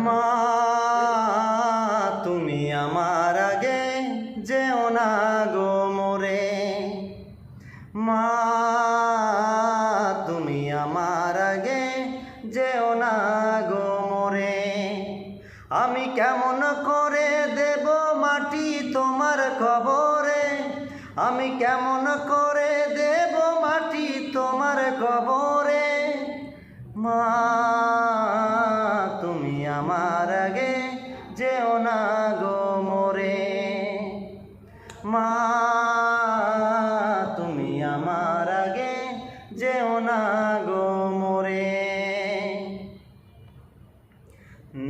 মা তুমি আমার আগে যেও না গো মোরে, মা তুমি আমার আগে যেও না গো মোরে। আমি কেমন করে দেব মাটি তোমার কবরে, আমি কেমন করে দেব মাটি তোমার কবরে। মা তুমি আমার আগে যেও না গো মোরে, মা তুমি আমার আগে যেও না গো মোরে।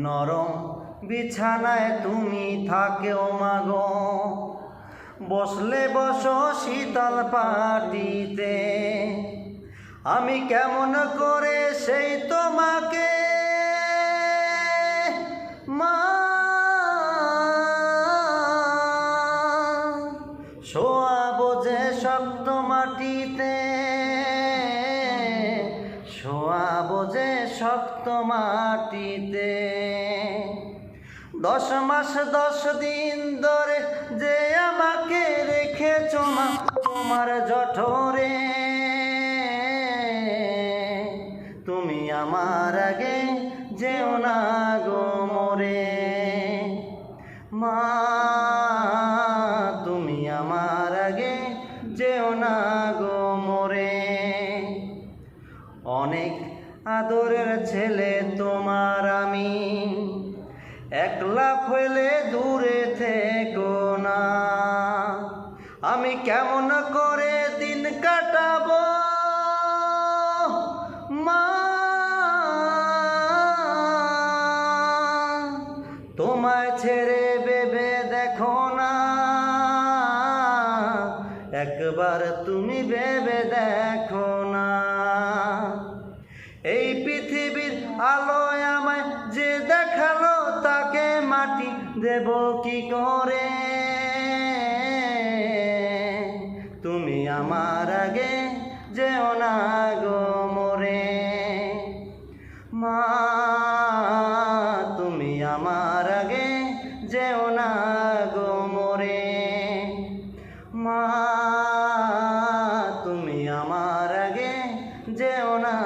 নরম বিছানায় তুমি থাকেও মাগো, বসলে বসো শীতল পাটিতে। আমি কেমন করে সেই তোমাকে মা শোয়াবো যে শক্ত মাটিতে, শোয়াবো যে শক্ত মাটিতে। 10 মাস 10 দিন ধরে যে আমাকে রেখেছো মা তোমার জঠরে। তুমি আমার আগে যেও না গো মোরে, মা তুমি আমার আগে যেও না গো মোরে। অনেক আদরের ছেলে তোমার আমি, একলা হইলে দূরে থেকো না। আমি কেমন করে দিন কাটাবো মা, তোমায় ছেড়ে ভেবে দেখো না, একবার তুমি ভেবে দেখো না। এই পৃথিবীর আলোয় আমায় যে দেখালো তাকে মাটি দেব কি করে। তুমি আমার আগে যেও না গো মোরে, মা তুমি আমার আগে যেও না গো মোরে, মা তুমি আমার আগে যেও না